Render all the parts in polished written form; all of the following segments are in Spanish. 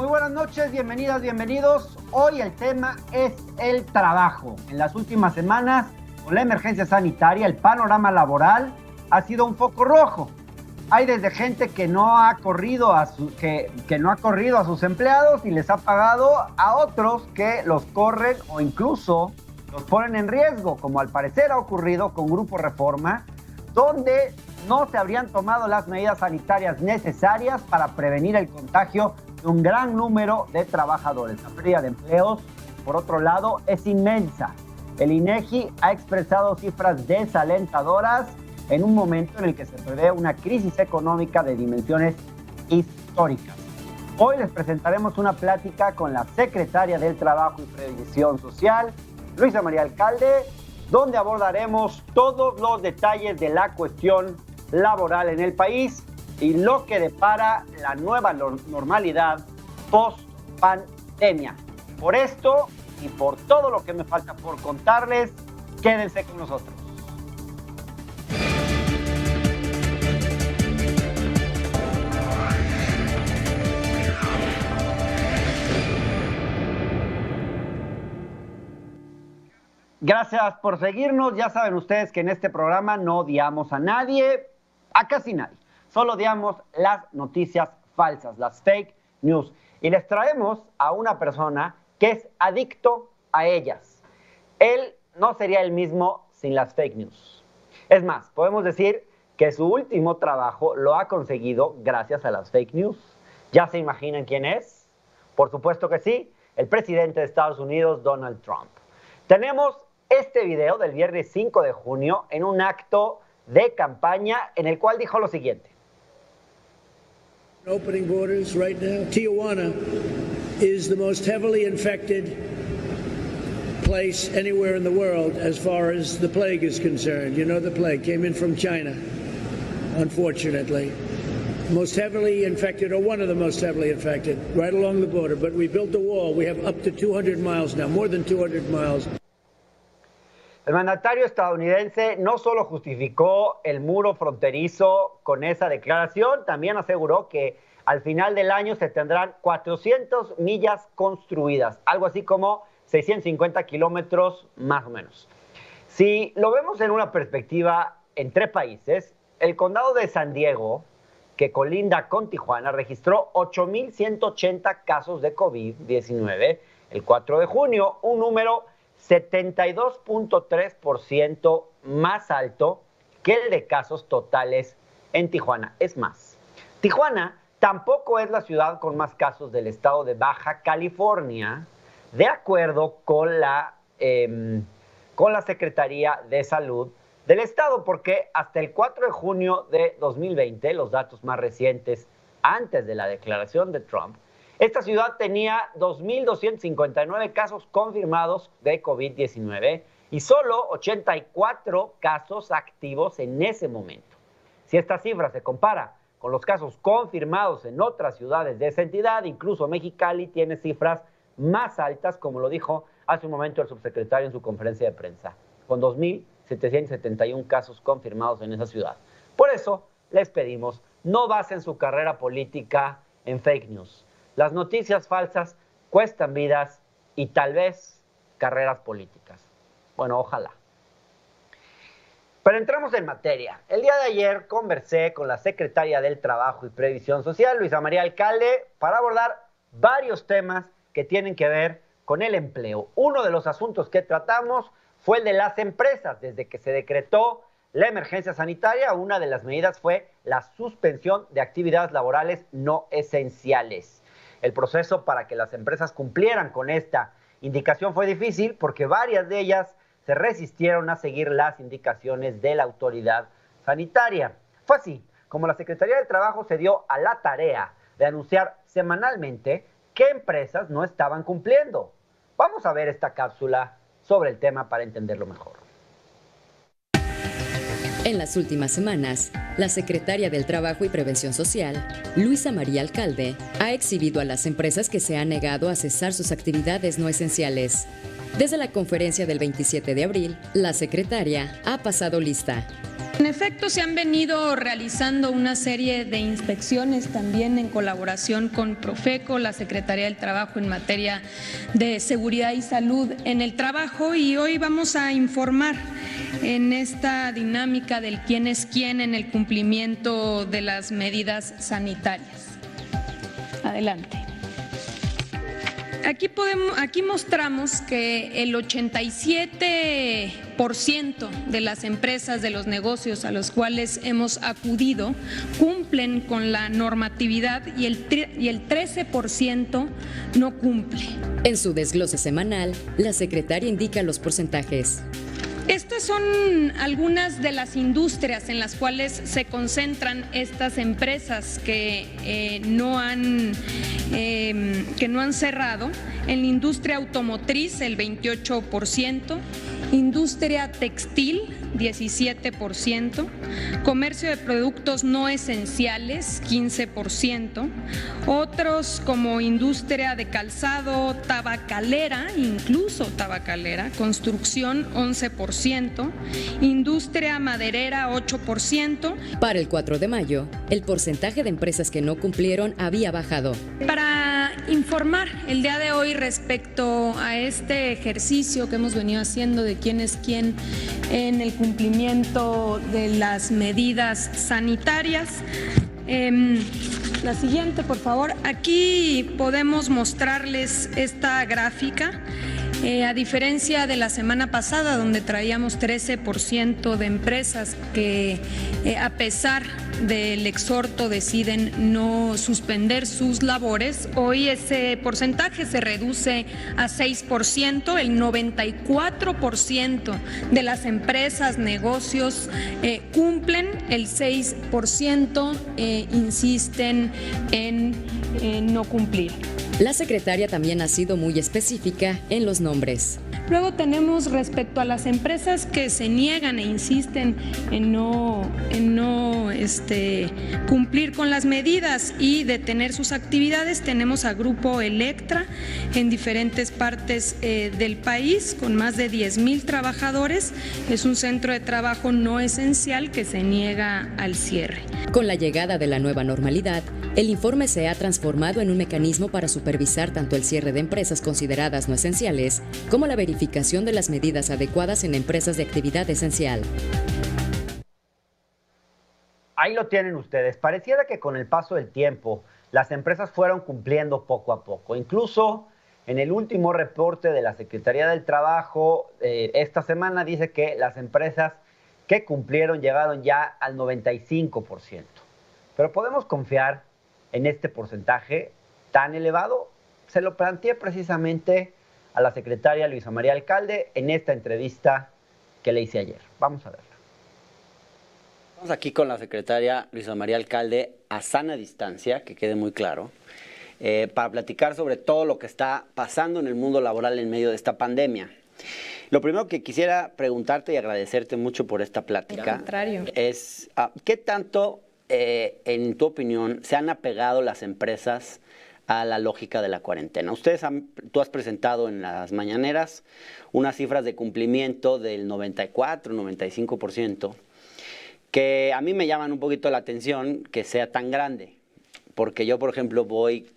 Muy buenas noches, bienvenidas, bienvenidos. Hoy el tema es el trabajo. En las últimas semanas, con la emergencia sanitaria, el panorama laboral ha sido un foco rojo. Hay desde gente que no ha corrido a sus empleados y les ha pagado, a otros que los corren o incluso los ponen en riesgo, como al parecer ha ocurrido con Grupo Reforma, donde no se habrían tomado las medidas sanitarias necesarias para prevenir el contagio de un gran número de trabajadores. La pérdida de empleos, por otro lado, es inmensa. El INEGI ha expresado cifras desalentadoras en un momento en el que se prevé una crisis económica de dimensiones históricas. Hoy les presentaremos una plática con la secretaria del Trabajo y Previsión Social, Luisa María Alcalde, donde abordaremos todos los detalles de la cuestión laboral en el país y lo que depara la nueva normalidad post-pandemia. Por esto y por todo lo que me falta por contarles, quédense con nosotros. Gracias por seguirnos. Ya saben ustedes que en este programa no odiamos a nadie, a casi nadie. Solo odiamos las noticias falsas, las fake news. Y les traemos a una persona que es adicto a ellas. Él no sería el mismo sin las fake news. Es más, podemos decir que su último trabajo lo ha conseguido gracias a las fake news. ¿Ya se imaginan quién es? Por supuesto que sí, el presidente de Estados Unidos, Donald Trump. Tenemos este video del viernes 5 de junio en un acto de campaña en el cual dijo lo siguiente. Opening borders right now. Tijuana is the most heavily infected place anywhere in the world as far as the plague is concerned. You know, the plague came in from China, unfortunately. Most heavily infected, or one of the most heavily infected, right along the border. But we built a wall. We have up to 200 miles now, more than 200 miles. El mandatario estadounidense no solo justificó el muro fronterizo con esa declaración, también aseguró que al final del año se tendrán 400 millas construidas, algo así como 650 kilómetros más o menos. Si lo vemos en una perspectiva entre países, el condado de San Diego, que colinda con Tijuana, registró 8,180 casos de COVID-19 el 4 de junio, un número 72.3% más alto que el de casos totales en Tijuana. Es más, Tijuana tampoco es la ciudad con más casos del estado de Baja California, de acuerdo con la Secretaría de Salud del estado, porque hasta el 4 de junio de 2020, los datos más recientes antes de la declaración de Trump, esta ciudad tenía 2,259 casos confirmados de COVID-19 y solo 84 casos activos en ese momento. Si esta cifra se compara con los casos confirmados en otras ciudades de esa entidad, incluso Mexicali tiene cifras más altas, como lo dijo hace un momento el subsecretario en su conferencia de prensa, con 2,771 casos confirmados en esa ciudad. Por eso les pedimos, no basen su carrera política en fake news. Las noticias falsas cuestan vidas y tal vez carreras políticas. Bueno, ojalá. Pero entramos en materia. El día de ayer conversé con la secretaria del Trabajo y Previsión Social, Luisa María Alcalde, para abordar varios temas que tienen que ver con el empleo. Uno de los asuntos que tratamos fue el de las empresas. Desde que se decretó la emergencia sanitaria, una de las medidas fue la suspensión de actividades laborales no esenciales. El proceso para que las empresas cumplieran con esta indicación fue difícil porque varias de ellas se resistieron a seguir las indicaciones de la autoridad sanitaria. Fue así como la Secretaría del Trabajo se dio a la tarea de anunciar semanalmente qué empresas no estaban cumpliendo. Vamos a ver esta cápsula sobre el tema para entenderlo mejor. En las últimas semanas, la secretaria del Trabajo y Prevención Social, Luisa María Alcalde, ha exhibido a las empresas que se han negado a cesar sus actividades no esenciales. Desde la conferencia del 27 de abril, la secretaria ha pasado lista. En efecto, se han venido realizando una serie de inspecciones también en colaboración con Profeco, la Secretaría del Trabajo en materia de seguridad y salud en el trabajo, y hoy vamos a informar en esta dinámica del quién es quién en el cumplimiento de las medidas sanitarias. Adelante. Aquí mostramos que el 87% de las empresas, de los negocios a los cuales hemos acudido, cumplen con la normatividad y el 13% no cumple. En su desglose semanal, la secretaria indica los porcentajes. Estas son algunas de las industrias en las cuales se concentran estas empresas que no han cerrado. En la industria automotriz, el 28%, industria textil, 17%, comercio de productos no esenciales, 15%, otros como industria de calzado, tabacalera, incluso tabacalera, construcción, 11%, industria maderera, 8%. Para el 4 de mayo, el porcentaje de empresas que no cumplieron había bajado. Para informar el día de hoy respecto a este ejercicio que hemos venido haciendo de quién es quién en el cumplimiento de las medidas sanitarias. La siguiente, por favor. Aquí podemos mostrarles esta gráfica. A diferencia de la semana pasada, donde traíamos 13% de empresas que a pesar del exhorto deciden no suspender sus labores, hoy ese porcentaje se reduce a 6%, el 94% de las empresas, negocios cumplen, el 6% insisten en no cumplir. La secretaria también ha sido muy específica en los nombres. Luego tenemos respecto a las empresas que se niegan e insisten en no cumplir con las medidas y detener sus actividades, tenemos a Grupo Electra en diferentes partes del país con más de 10,000 trabajadores. Es un centro de trabajo no esencial que se niega al cierre. Con la llegada de la nueva normalidad, el informe se ha transformado en un mecanismo para supervisar tanto el cierre de empresas consideradas no esenciales como la verificación de las medidas adecuadas en empresas de actividad esencial. Ahí lo tienen ustedes. Pareciera que con el paso del tiempo las empresas fueron cumpliendo poco a poco. Incluso en el último reporte de la Secretaría del Trabajo esta semana dice que las empresas que cumplieron llegaron ya al 95%. Pero ¿podemos confiar en este porcentaje tan elevado? Se lo planteé precisamente a la secretaria Luisa María Alcalde en esta entrevista que le hice ayer. Vamos a verla. Estamos aquí con la secretaria Luisa María Alcalde a sana distancia, que quede muy claro, para platicar sobre todo lo que está pasando en el mundo laboral en medio de esta pandemia. Lo primero que quisiera preguntarte y agradecerte mucho por esta plática es ¿qué tanto, en tu opinión, se han apegado las empresas a la lógica de la cuarentena? Tú has presentado en las mañaneras unas cifras de cumplimiento del 94, 95%, que a mí me llaman un poquito la atención que sea tan grande, porque yo, por ejemplo, voy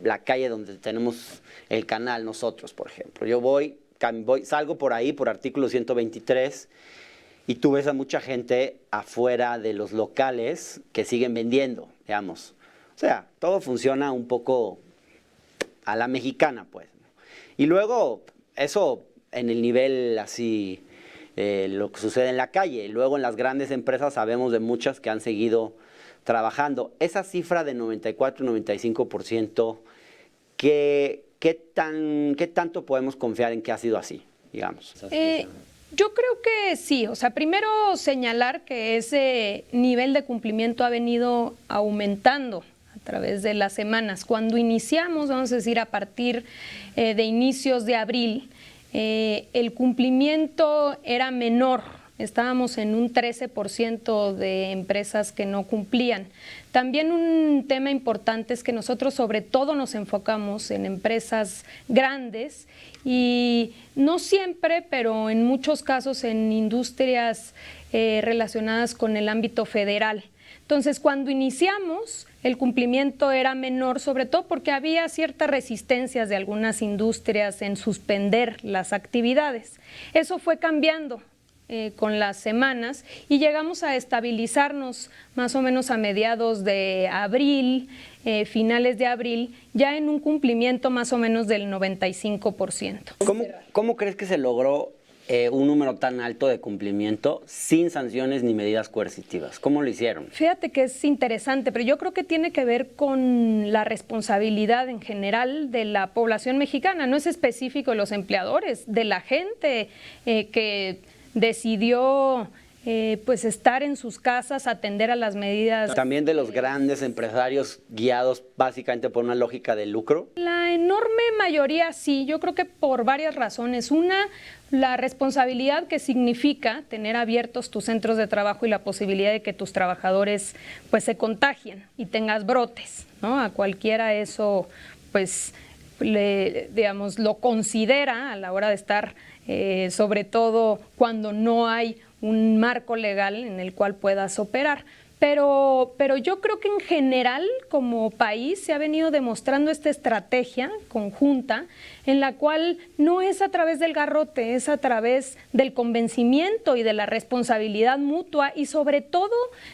la calle donde tenemos el canal nosotros, por ejemplo, salgo por ahí, por artículo 123, y tú ves a mucha gente afuera de los locales que siguen vendiendo, digamos. O sea, todo funciona un poco a la mexicana, pues. Y luego, eso en el nivel así, lo que sucede en la calle. Luego en las grandes empresas sabemos de muchas que han seguido trabajando. Esa cifra de 94-95%, ¿qué tanto podemos confiar en que ha sido así, digamos? Yo creo que sí. O sea, primero señalar que ese nivel de cumplimiento ha venido aumentando a través de las semanas. Cuando iniciamos, vamos a decir, a partir de inicios de abril, el cumplimiento era menor estábamos en un 13% de empresas que no cumplían. También un tema importante es que nosotros sobre todo nos enfocamos en empresas grandes y no siempre, pero en muchos casos en industrias relacionadas con el ámbito federal. Entonces, cuando iniciamos, el cumplimiento era menor, sobre todo porque había ciertas resistencias de algunas industrias en suspender las actividades. Eso fue cambiando con las semanas y llegamos a estabilizarnos más o menos a mediados de abril, finales de abril, ya en un cumplimiento más o menos del 95%. ¿Cómo crees que se logró un número tan alto de cumplimiento sin sanciones ni medidas coercitivas? ¿Cómo lo hicieron? Fíjate que es interesante, pero yo creo que tiene que ver con la responsabilidad en general de la población mexicana, no es específico de los empleadores, de la gente que decidió pues estar en sus casas, atender a las medidas. También de los grandes empresarios guiados básicamente por una lógica de lucro. La enorme mayoría sí, yo creo que por varias razones. Una, la responsabilidad que significa tener abiertos tus centros de trabajo y la posibilidad de que tus trabajadores pues se contagien y tengas brotes, ¿no? A cualquiera eso pues digamos, lo considera a la hora de estar, sobre todo cuando no hay un marco legal en el cual puedas operar. Pero yo creo que en general, como país, se ha venido demostrando esta estrategia conjunta en la cual no es a través del garrote, es a través del convencimiento y de la responsabilidad mutua y sobre todo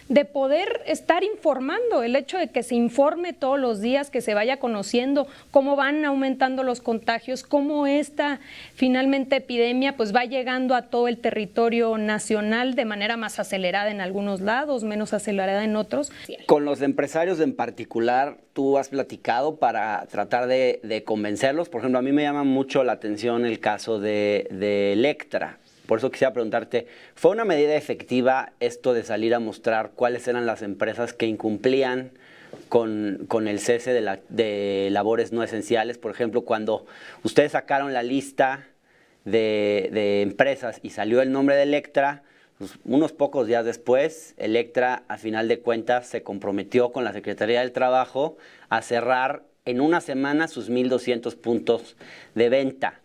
de poder estar informando, el hecho de que se informe todos los días, que se vaya conociendo cómo van aumentando los contagios, cómo esta finalmente epidemia pues va llegando a todo el territorio nacional de manera más acelerada en algunos lados, menos acelerada en otros. Con los empresarios en particular, ¿tú has platicado para tratar de convencerlos? Por ejemplo, a mí me llama mucho la atención el caso de Electra. Por eso quisiera preguntarte, ¿fue una medida efectiva esto de salir a mostrar cuáles eran las empresas que incumplían con el cese de labores no esenciales? Por ejemplo, cuando ustedes sacaron la lista de empresas y salió el nombre de Electra, pues unos pocos días después, Electra, a final de cuentas, se comprometió con la Secretaría del Trabajo a cerrar en una semana sus 1,200 puntos de venta.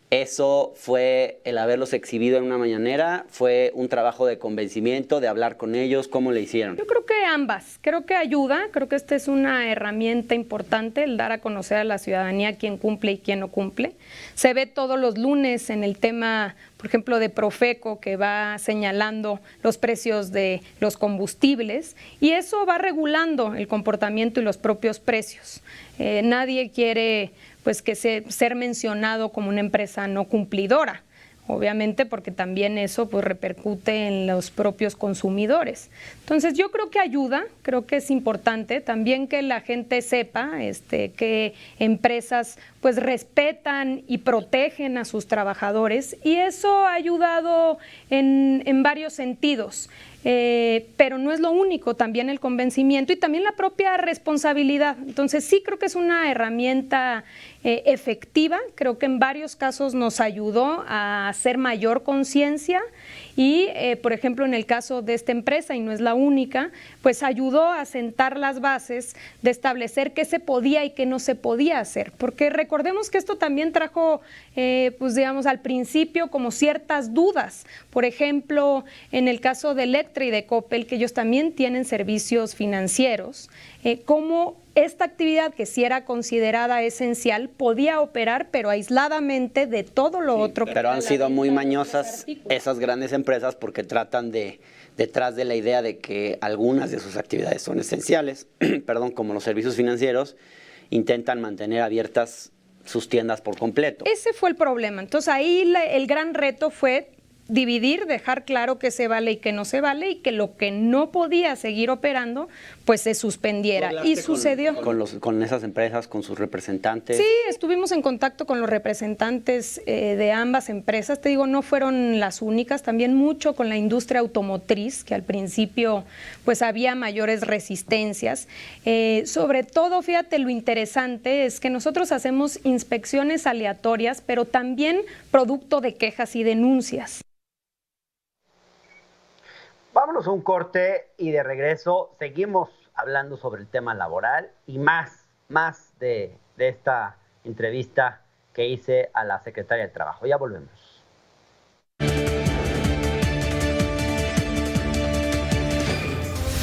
Eso fue el haberlos exhibido en una mañanera, fue un trabajo de convencimiento, de hablar con ellos. ¿Cómo le hicieron? Yo creo que ambas, creo que ayuda, creo que esta es una herramienta importante, el dar a conocer a la ciudadanía quién cumple y quién no cumple. Se ve todos los lunes en el tema, por ejemplo, de Profeco, que va señalando los precios de los combustibles y eso va regulando el comportamiento y los propios precios. Nadie quiere pues que ser mencionado como una empresa no cumplidora, obviamente porque también eso pues repercute en los propios consumidores. Entonces yo creo que ayuda, creo que es importante también que la gente sepa que empresas pues respetan y protegen a sus trabajadores y eso ha ayudado en varios sentidos. Pero no es lo único, también el convencimiento y también la propia responsabilidad. Entonces sí creo que es una herramienta efectiva, creo que en varios casos nos ayudó a hacer mayor conciencia y, por ejemplo, en el caso de esta empresa, y no es la única, pues ayudó a sentar las bases de establecer qué se podía y qué no se podía hacer, porque recordemos que esto también trajo, pues digamos, al principio como ciertas dudas. Por ejemplo, en el caso de Electra y de Coppel, que ellos también tienen servicios financieros, cómo esta actividad que sí era considerada esencial podía operar, pero aisladamente de todo lo otro. Pero han sido muy mañosas esas grandes empresas porque tratan detrás de la idea de que algunas de sus actividades son esenciales, perdón, como los servicios financieros, intentan mantener abiertas sus tiendas por completo. Ese fue el problema. Entonces ahí el gran reto fue dividir, dejar claro qué se vale y qué no se vale y que lo que no podía seguir operando pues se suspendiera y sucedió. Con esas empresas, con sus representantes. Sí, estuvimos en contacto con los representantes de ambas empresas, te digo, no fueron las únicas, también mucho con la industria automotriz, que al principio pues había mayores resistencias. Sobre todo, fíjate, lo interesante es que nosotros hacemos inspecciones aleatorias, pero también producto de quejas y denuncias. Vámonos a un corte y de regreso seguimos hablando sobre el tema laboral y más de esta entrevista que hice a la secretaria del Trabajo. Ya volvemos.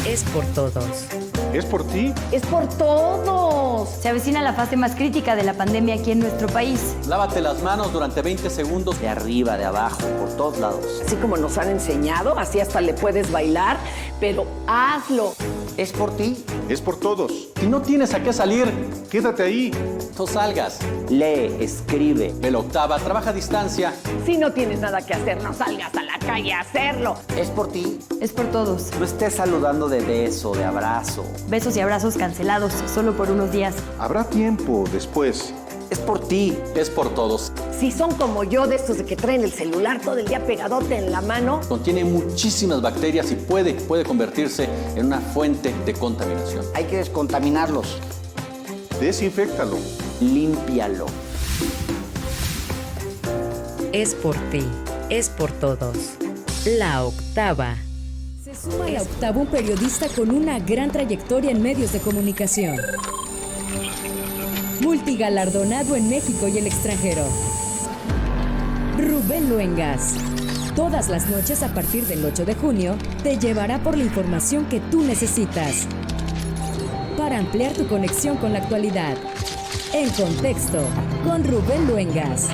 Es por todos. ¿Es por ti? Es por todos. Se avecina la fase más crítica de la pandemia aquí en nuestro país. Lávate las manos durante 20 segundos. De arriba, de abajo, por todos lados. Así como nos han enseñado, así hasta le puedes bailar, pero hazlo. Es por ti. Es por todos. Si no tienes a qué salir, Quédate ahí. no salgas. Lee, escribe. Ve la octava, trabaja a distancia. Si no tienes nada que hacer, no salgas a la calle a hacerlo. Es por ti. Es por todos. No estés saludando de beso, de abrazo. Besos y abrazos cancelados solo por unos días. Habrá tiempo después. Es por ti. Es por todos. Si son como yo, de estos de que traen el celular todo el día pegadote en la mano. Contiene muchísimas bacterias y puede convertirse en una fuente de contaminación. Hay que descontaminarlos. Desinféctalo. Límpialo. Es por ti. Es por todos. La Octava. Se suma a La Octava un periodista con una gran trayectoria en medios de comunicación. Multigalardonado en México y el extranjero. Rubén Luengas. Todas las noches a partir del 8 de junio te llevará por la información que tú necesitas para ampliar tu conexión con la actualidad. En Contexto, con Rubén Luengas.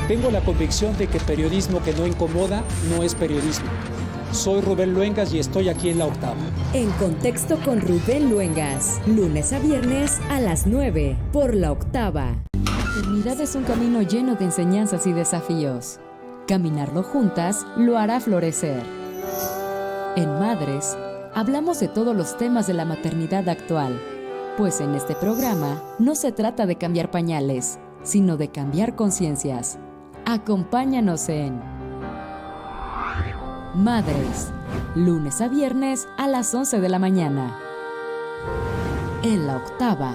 Tengo la convicción de que periodismo que no incomoda no es periodismo. Soy Rubén Luengas y estoy aquí en La Octava. En Contexto con Rubén Luengas, lunes a viernes a las 9 por La Octava. La maternidad es un camino lleno de enseñanzas y desafíos. Caminarlo juntas lo hará florecer. En Madres, hablamos de todos los temas de la maternidad actual, pues en este programa no se trata de cambiar pañales, sino de cambiar conciencias. Acompáñanos en Madres, lunes a viernes a las 11 de la mañana. En La Octava.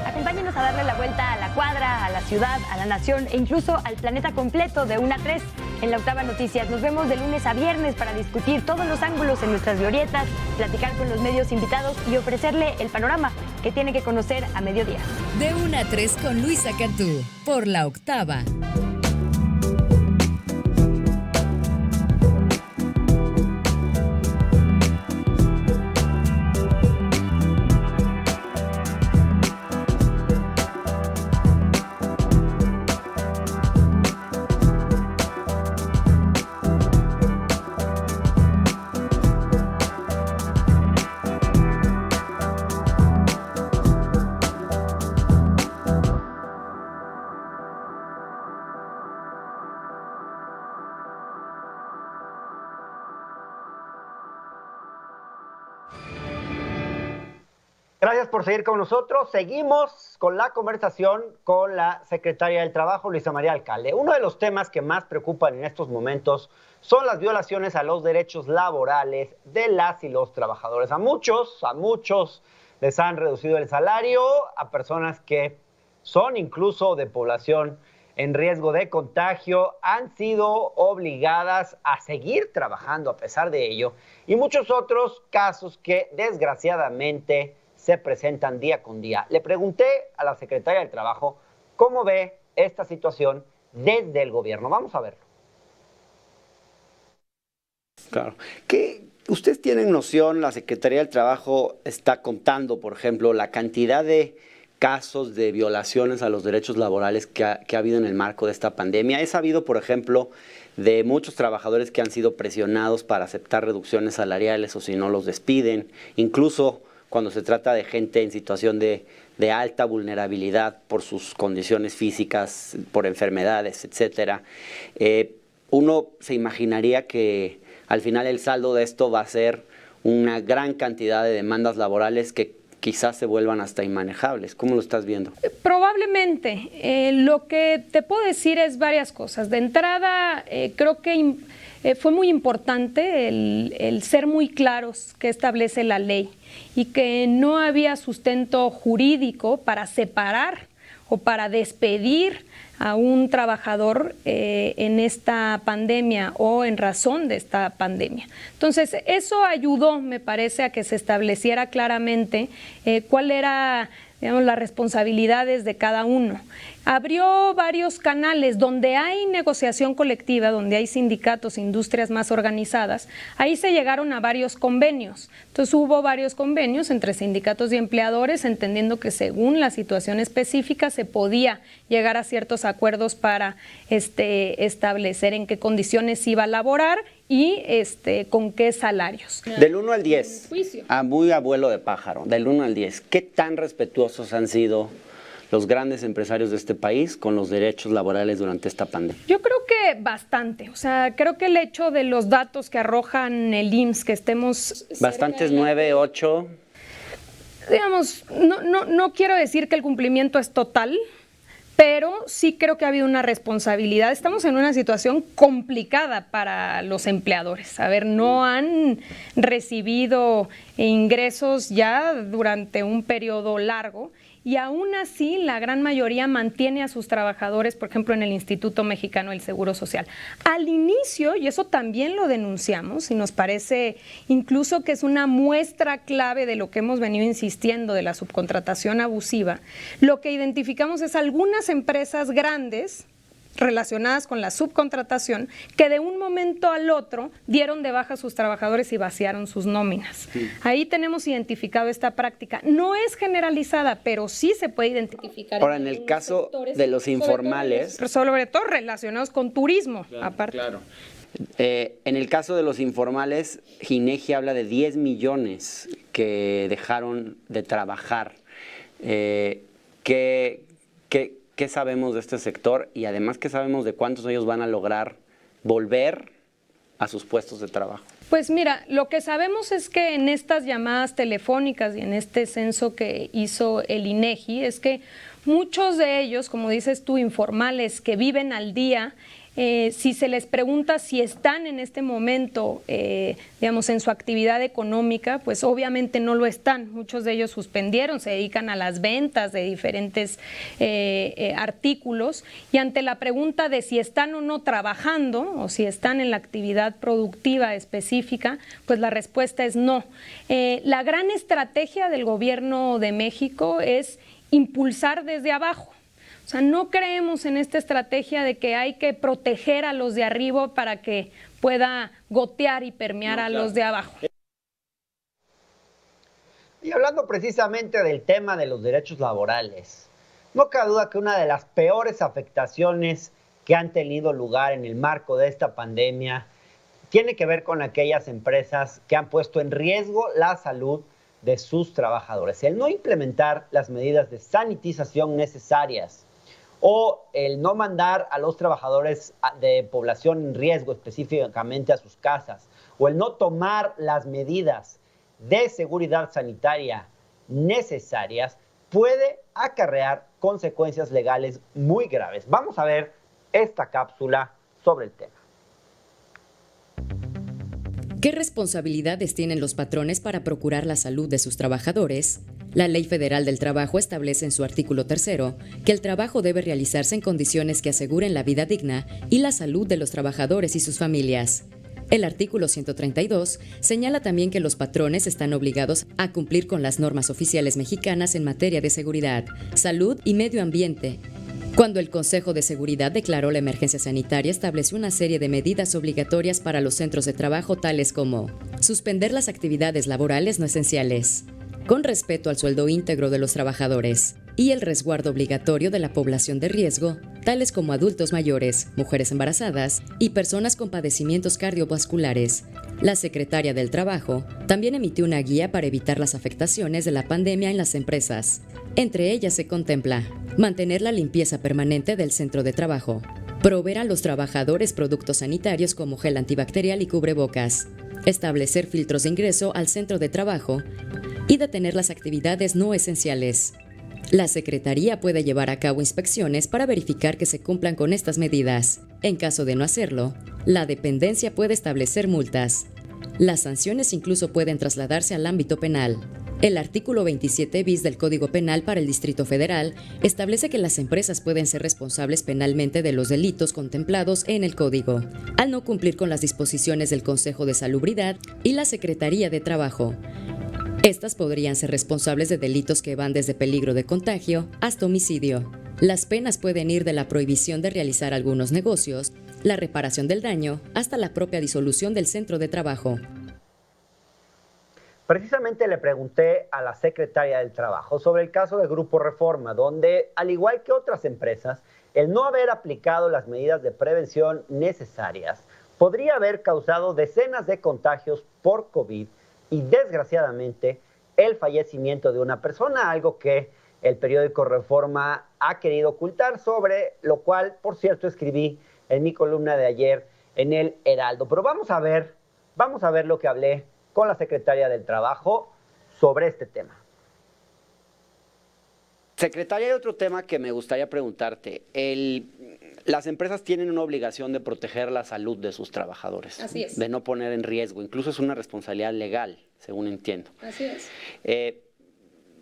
Acompáñenos a darle la vuelta a la cuadra, a la ciudad, a la nación e incluso al planeta completo de 1 a 3 en La Octava Noticias. Nos vemos de lunes a viernes para discutir todos los ángulos en nuestras glorietas, platicar con los medios invitados y ofrecerle el panorama que tiene que conocer a mediodía. De 1 a 3 con Luisa Cantú por La Octava. Gracias por seguir con nosotros. Seguimos con la conversación con la secretaria del Trabajo, Luisa María Alcalde. Uno de los temas que más preocupan en estos momentos son las violaciones a los derechos laborales de las y los trabajadores. A muchos les han reducido el salario, a personas que son incluso de población en riesgo de contagio, han sido obligadas a seguir trabajando a pesar de ello, y muchos otros casos que desgraciadamente se presentan día con día. Le pregunté a la secretaria del Trabajo cómo ve esta situación desde el gobierno. Vamos a verlo. Claro. ¿Qué ustedes tienen noción? La Secretaría del Trabajo está contando, por ejemplo, la cantidad de casos de violaciones a los derechos laborales que ha habido en el marco de esta pandemia. He sabido, por ejemplo, de muchos trabajadores que han sido presionados para aceptar reducciones salariales o si no los despiden, incluso cuando se trata de gente en situación de alta vulnerabilidad por sus condiciones físicas, por enfermedades, etcétera. Uno se imaginaría que al final el saldo de esto va a ser una gran cantidad de demandas laborales que quizás se vuelvan hasta inmanejables. ¿Cómo lo estás viendo? Probablemente. Lo que te puedo decir es varias cosas. De entrada, creo que fue muy importante el ser muy claros que establece la ley y que no había sustento jurídico para separar o para despedir a un trabajador en esta pandemia o en razón de esta pandemia. Entonces, eso ayudó, me parece, a que se estableciera claramente cuál era, digamos, las responsabilidades de cada uno. Abrió varios canales donde hay negociación colectiva, donde hay sindicatos, industrias más organizadas. Ahí se llegaron a varios convenios. Entonces hubo varios convenios entre sindicatos y empleadores, entendiendo que según la situación específica se podía llegar a ciertos acuerdos para establecer en qué condiciones iba a laborar y con qué salarios. Del 1 al 10, a muy abuelo de pájaro, del 1 al 10, ¿qué tan respetuosos han sido los grandes empresarios de este país con los derechos laborales durante esta pandemia? Yo creo que bastante. O sea, creo que el hecho de los datos que arrojan el IMSS, que estemos... Bastantes, 9, 8. Digamos, no quiero decir que el cumplimiento es total, pero sí creo que ha habido una responsabilidad. Estamos en una situación complicada para los empleadores. A ver, no han recibido ingresos ya durante un periodo largo, y aún así la gran mayoría mantiene a sus trabajadores, por ejemplo, en el Instituto Mexicano del Seguro Social. Al inicio, y eso también lo denunciamos, y nos parece incluso que es una muestra clave de lo que hemos venido insistiendo de la subcontratación abusiva, lo que identificamos es algunas empresas grandes relacionadas con la subcontratación que de un momento al otro dieron de baja a sus trabajadores y vaciaron sus nóminas. Sí. Ahí tenemos identificado esta práctica. No es generalizada, pero sí se puede identificar. Ahora, en el caso de los informales... Sobre todo relacionados con turismo, claro, aparte. Claro. En el caso de los informales, INEGI habla de 10 millones que dejaron de trabajar. ¿Qué sabemos de este sector? Y además, ¿qué sabemos de cuántos de ellos van a lograr volver a sus puestos de trabajo? Pues mira, lo que sabemos es que en estas llamadas telefónicas y en este censo que hizo el INEGI, es que muchos de ellos, como dices tú, informales, que viven al día, si se les pregunta si están en este momento, digamos, en su actividad económica, pues obviamente no lo están. Muchos de ellos suspendieron, se dedican a las ventas de diferentes artículos, y ante la pregunta de si están o no trabajando o si están en la actividad productiva específica, pues la respuesta es no. La gran estrategia del gobierno de México es impulsar desde abajo. O sea, no creemos en esta estrategia de que hay que proteger a los de arriba para que pueda gotear y permear a los de abajo. Y hablando precisamente del tema de los derechos laborales, no cabe duda que una de las peores afectaciones que han tenido lugar en el marco de esta pandemia tiene que ver con aquellas empresas que han puesto en riesgo la salud de sus trabajadores. El no implementar las medidas de sanitización necesarias o el no mandar a los trabajadores de población en riesgo específicamente a sus casas, o el no tomar las medidas de seguridad sanitaria necesarias, puede acarrear consecuencias legales muy graves. Vamos a ver esta cápsula sobre el tema. ¿Qué responsabilidades tienen los patrones para procurar la salud de sus trabajadores? La Ley Federal del Trabajo establece en su artículo 3 que el trabajo debe realizarse en condiciones que aseguren la vida digna y la salud de los trabajadores y sus familias. El artículo 132 señala también que los patrones están obligados a cumplir con las normas oficiales mexicanas en materia de seguridad, salud y medio ambiente. Cuando el Consejo de Seguridad declaró la emergencia sanitaria, estableció una serie de medidas obligatorias para los centros de trabajo, tales como suspender las actividades laborales no esenciales, con respeto al sueldo íntegro de los trabajadores, y el resguardo obligatorio de la población de riesgo, tales como adultos mayores, mujeres embarazadas y personas con padecimientos cardiovasculares. La Secretaría del Trabajo también emitió una guía para evitar las afectaciones de la pandemia en las empresas. Entre ellas se contempla mantener la limpieza permanente del centro de trabajo, proveer a los trabajadores productos sanitarios como gel antibacterial y cubrebocas, establecer filtros de ingreso al centro de trabajo y detener las actividades no esenciales. La Secretaría puede llevar a cabo inspecciones para verificar que se cumplan con estas medidas. En caso de no hacerlo, la dependencia puede establecer multas. Las sanciones incluso pueden trasladarse al ámbito penal. El artículo 27 bis del Código Penal para el Distrito Federal establece que las empresas pueden ser responsables penalmente de los delitos contemplados en el Código, al no cumplir con las disposiciones del Consejo de Salubridad y la Secretaría de Trabajo. Estas podrían ser responsables de delitos que van desde peligro de contagio hasta homicidio. Las penas pueden ir de la prohibición de realizar algunos negocios, la reparación del daño, hasta la propia disolución del centro de trabajo. Precisamente le pregunté a la secretaria del Trabajo sobre el caso de Grupo Reforma, donde, al igual que otras empresas, el no haber aplicado las medidas de prevención necesarias podría haber causado decenas de contagios por COVID y, desgraciadamente, el fallecimiento de una persona, algo que el periódico Reforma ha querido ocultar, sobre lo cual, por cierto, escribí en mi columna de ayer en el Heraldo. Pero vamos a ver lo que hablé con la secretaria del Trabajo sobre este tema. Secretaria, hay otro tema que me gustaría preguntarte. Las empresas tienen una obligación de proteger la salud de sus trabajadores. Así es. De no poner en riesgo. Incluso es una responsabilidad legal, según entiendo. Así es.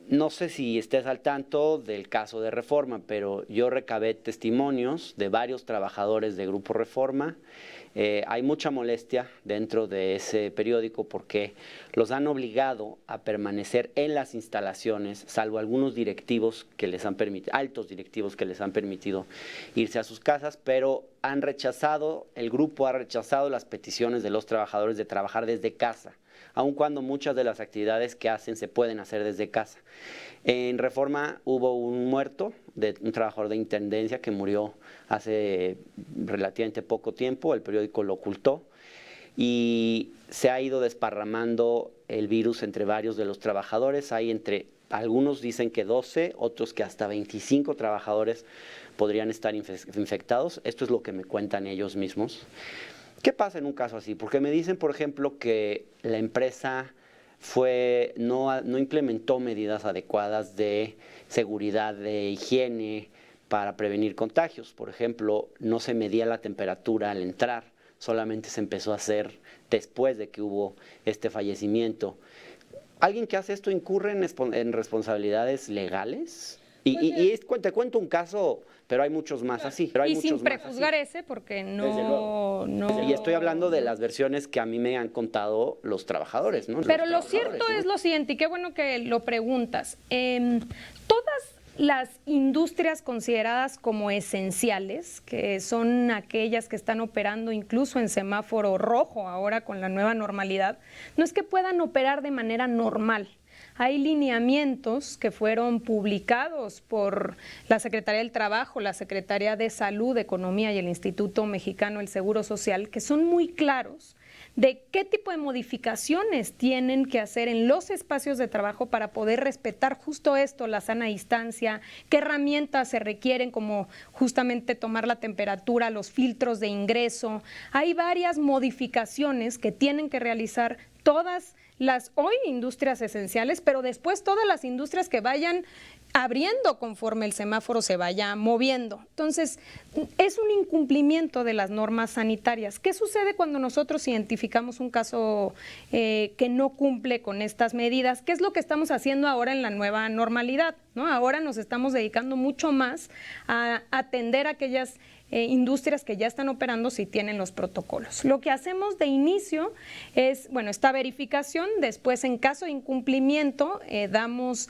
No sé si estés al tanto del caso de Reforma, pero yo recabé testimonios de varios trabajadores de Grupo Reforma. Hay mucha molestia dentro de ese periódico porque los han obligado a permanecer en las instalaciones, salvo algunos directivos que les han permitido, altos directivos que les han permitido irse a sus casas, pero el grupo ha rechazado las peticiones de los trabajadores de trabajar desde casa, aun cuando muchas de las actividades que hacen se pueden hacer desde casa. En Reforma hubo un muerto, un trabajador de intendencia que murió hace relativamente poco tiempo, el periódico lo ocultó, y se ha ido desparramando el virus entre varios de los trabajadores. Algunos dicen que 12, otros que hasta 25 trabajadores podrían estar infectados. Esto es lo que me cuentan ellos mismos. ¿Qué pasa en un caso así? Porque me dicen, por ejemplo, que la empresa no implementó medidas adecuadas de seguridad, de higiene para prevenir contagios. Por ejemplo, no se medía la temperatura al entrar, solamente se empezó a hacer después de que hubo este fallecimiento. ¿Alguien que hace esto incurre en responsabilidades legales? Te cuento un caso, pero hay muchos más así. Y sin prejuzgar ese, porque no. Y estoy hablando de las versiones que a mí me han contado los trabajadores, ¿no? Pero lo cierto es lo siguiente, y qué bueno que lo preguntas. Todas las industrias consideradas como esenciales, que son aquellas que están operando incluso en semáforo rojo ahora con la nueva normalidad, no es que puedan operar de manera normal. Hay lineamientos que fueron publicados por la Secretaría del Trabajo, la Secretaría de Salud, Economía y el Instituto Mexicano del Seguro Social, que son muy claros de qué tipo de modificaciones tienen que hacer en los espacios de trabajo para poder respetar justo esto, la sana distancia, qué herramientas se requieren, como justamente tomar la temperatura, los filtros de ingreso. Hay varias modificaciones que tienen que realizar todas las hoy industrias esenciales, pero después todas las industrias que vayan abriendo conforme el semáforo se vaya moviendo. Entonces, es un incumplimiento de las normas sanitarias. ¿Qué sucede cuando nosotros identificamos un caso que no cumple con estas medidas? ¿Qué es lo que estamos haciendo ahora en la nueva normalidad, ¿no? Ahora nos estamos dedicando mucho más a atender a aquellas industrias que ya están operando si tienen los protocolos. Lo que hacemos de inicio es, esta verificación, después en caso de incumplimiento llevamos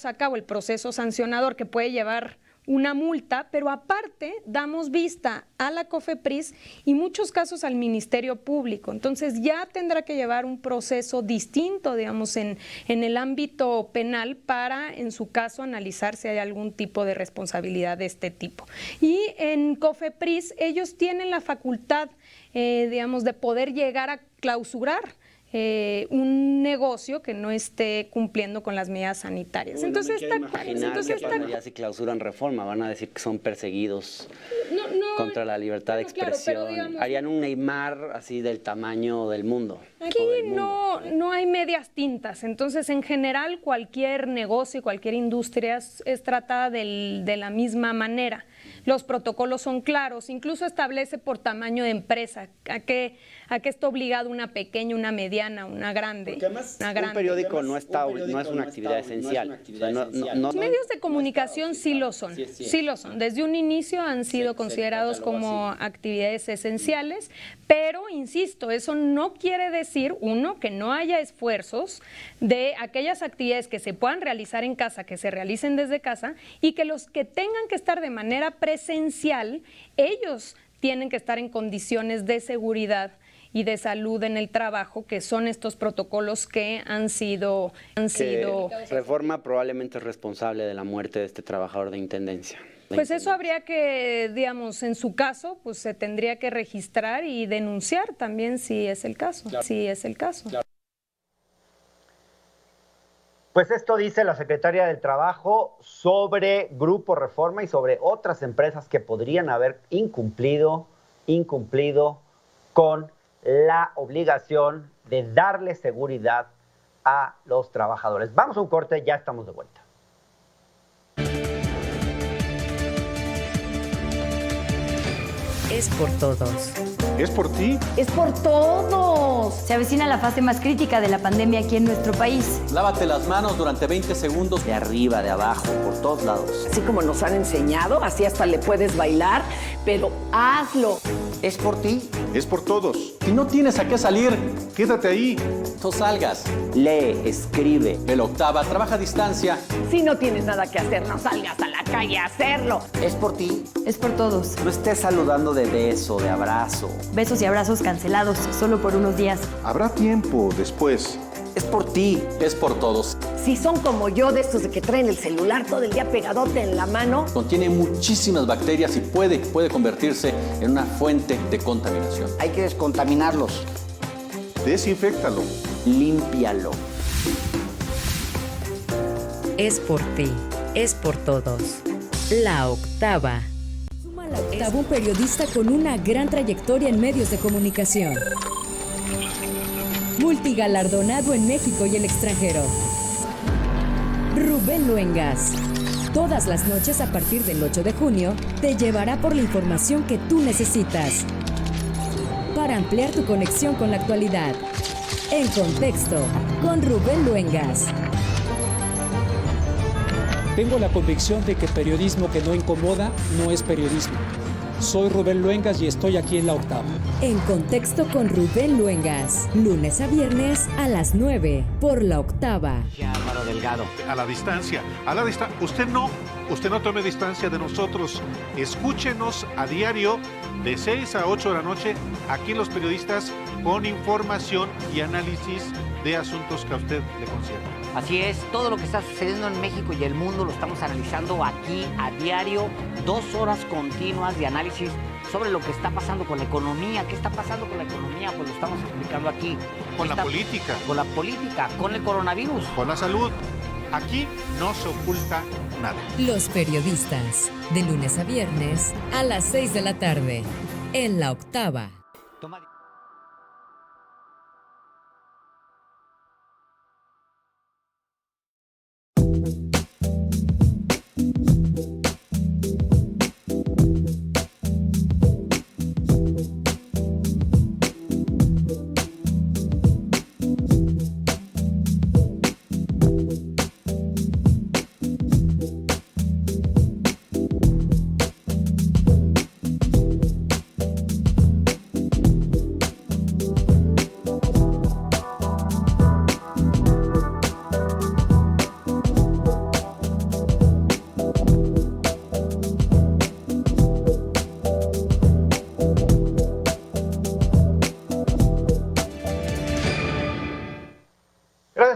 a cabo el proceso sancionador que puede llevar una multa, pero aparte damos vista a la COFEPRIS y muchos casos al Ministerio Público. Entonces ya tendrá que llevar un proceso distinto, digamos, en el ámbito penal para, en su caso, analizar si hay algún tipo de responsabilidad de este tipo. Y en COFEPRIS ellos tienen la facultad, digamos, de poder llegar a clausurar un negocio que no esté cumpliendo con las medidas sanitarias. Entonces, ¿qué pasaría si clausuran Reforma? Van a decir que son perseguidos contra la libertad de expresión. Claro, pero digamos, harían un Neymar así del tamaño del mundo. Aquí no hay medias tintas, entonces en general cualquier negocio, cualquier industria es tratada de la misma manera. Los protocolos son claros, incluso establece por tamaño de empresa, a qué está obligado una pequeña, una mediana, una grande. Porque además un periódico no es una actividad esencial. Los medios de comunicación sí lo son, sí lo son. Desde un inicio han sido considerados como actividades esenciales, pero insisto, eso no quiere decir, uno, que no haya esfuerzos de aquellas actividades que se puedan realizar en casa, que se realicen desde casa, y que los que tengan que estar de manera presencial, ellos tienen que estar en condiciones de seguridad y de salud en el trabajo, que son estos protocolos que han sido... Reforma probablemente es responsable de la muerte de este trabajador de intendencia. Pues eso habría que, digamos, en su caso, pues se tendría que registrar y denunciar también si es el caso. Claro. Si es el caso. Claro. Pues esto dice la secretaria del Trabajo sobre Grupo Reforma y sobre otras empresas que podrían haber incumplido con la obligación de darle seguridad a los trabajadores. Vamos a un corte, ya estamos de vuelta. Es por todos. ¿Es por ti? Es por todos. Se avecina la fase más crítica de la pandemia aquí en nuestro país. Lávate las manos durante 20 segundos. De arriba, de abajo, por todos lados. Así como nos han enseñado, así hasta le puedes bailar, pero hazlo. Es por ti. Es por todos. Si no tienes a qué salir, Quédate ahí. no salgas. Lee, escribe. Ve la octava, trabaja a distancia. Si no tienes nada que hacer, no salgas a la calle a hacerlo. Es por ti. Es por todos. No estés saludando de beso, de abrazo. Besos y abrazos cancelados solo por unos días. Habrá tiempo después. Es por ti. Es por todos. Si son como yo, de estos de que traen el celular todo el día pegadote en la mano. Contiene muchísimas bacterias y puede convertirse en una fuente de contaminación. Hay que descontaminarlos. Desinféctalo. Límpialo. Es por ti. Es por todos. La Octava. Suma La Octava, un periodista con una gran trayectoria en medios de comunicación. Multigalardonado en México y el extranjero. Rubén Luengas. Todas las noches a partir del 8 de junio te llevará por la información que tú necesitas para ampliar tu conexión con la actualidad. En Contexto, con Rubén Luengas. Tengo la convicción de que periodismo que no incomoda no es periodismo. Soy Rubén Luengas y estoy aquí en La Octava. En Contexto con Rubén Luengas, lunes a viernes a las 9 por La Octava. Álvaro Delgado. A la distancia. Usted no tome distancia de nosotros. Escúchenos a diario de 6 a 8 de la noche aquí Los Periodistas con información y análisis de asuntos que a usted le conciernen. Así es, todo lo que está sucediendo en México y el mundo lo estamos analizando aquí a diario, 2 horas continuas de análisis sobre lo que está pasando con la economía. ¿Qué está pasando con la economía? Pues lo estamos explicando aquí. Con la política. Con la política, con el coronavirus. Con la salud. Aquí no se oculta nada. Los Periodistas, de lunes a viernes a las 6 de la tarde, en La Octava.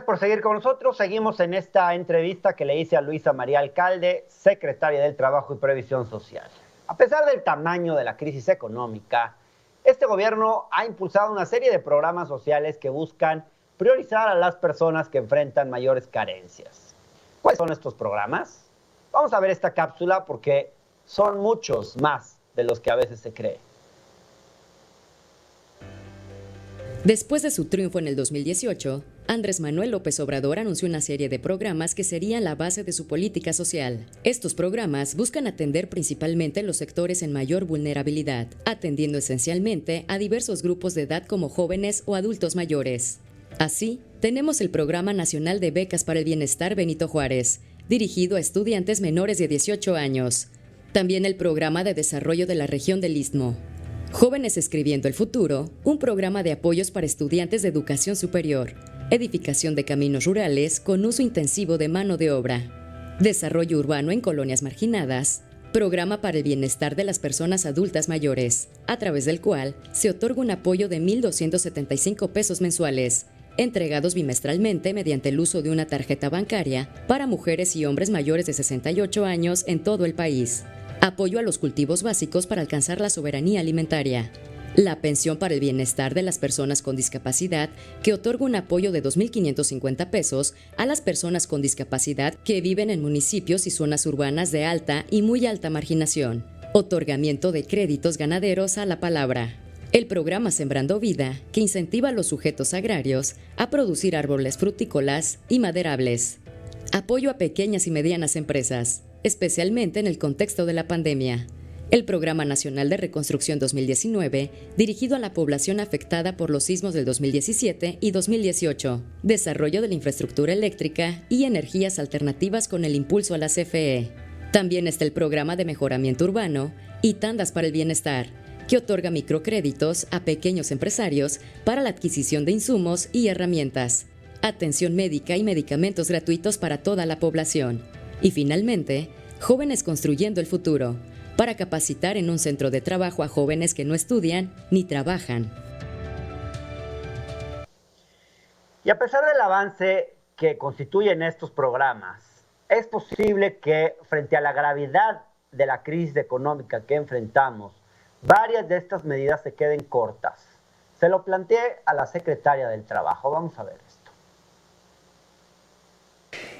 Por seguir con nosotros, seguimos en esta entrevista que le hice a Luisa María Alcalde, secretaria del Trabajo y Previsión Social. A pesar del tamaño de la crisis económica, este gobierno ha impulsado una serie de programas sociales que buscan priorizar a las personas que enfrentan mayores carencias. ¿Cuáles son estos programas? Vamos a ver esta cápsula porque son muchos más de los que a veces se cree. Después de su triunfo en el 2018, Andrés Manuel López Obrador anunció una serie de programas que serían la base de su política social. Estos programas buscan atender principalmente los sectores en mayor vulnerabilidad, atendiendo esencialmente a diversos grupos de edad como jóvenes o adultos mayores. Así, tenemos el Programa Nacional de Becas para el Bienestar Benito Juárez, dirigido a estudiantes menores de 18 años. También el Programa de Desarrollo de la Región del Istmo. Jóvenes Escribiendo el Futuro, un programa de apoyos para estudiantes de educación superior, edificación de caminos rurales con uso intensivo de mano de obra, desarrollo urbano en colonias marginadas, programa para el bienestar de las personas adultas mayores, a través del cual se otorga un apoyo de 1,275 pesos mensuales, entregados bimestralmente mediante el uso de una tarjeta bancaria para mujeres y hombres mayores de 68 años en todo el país. Apoyo a los cultivos básicos para alcanzar la soberanía alimentaria. La pensión para el bienestar de las personas con discapacidad, que otorga un apoyo de 2,550 pesos a las personas con discapacidad que viven en municipios y zonas urbanas de alta y muy alta marginación. Otorgamiento de créditos ganaderos a la palabra. El programa Sembrando Vida, que incentiva a los sujetos agrarios a producir árboles frutícolas y maderables. Apoyo a pequeñas y medianas empresas, especialmente en el contexto de la pandemia. El Programa Nacional de Reconstrucción 2019, dirigido a la población afectada por los sismos del 2017 y 2018. Desarrollo de la infraestructura eléctrica y energías alternativas con el impulso a la CFE. También está el Programa de Mejoramiento Urbano y Tandas para el Bienestar, que otorga microcréditos a pequeños empresarios para la adquisición de insumos y herramientas, atención médica y medicamentos gratuitos para toda la población. Y finalmente, Jóvenes Construyendo el Futuro, para capacitar en un centro de trabajo a jóvenes que no estudian ni trabajan. Y a pesar del avance que constituyen estos programas, es posible que frente a la gravedad de la crisis económica que enfrentamos, varias de estas medidas se queden cortas. Se lo planteé a la secretaria del Trabajo. Vamos a ver esto.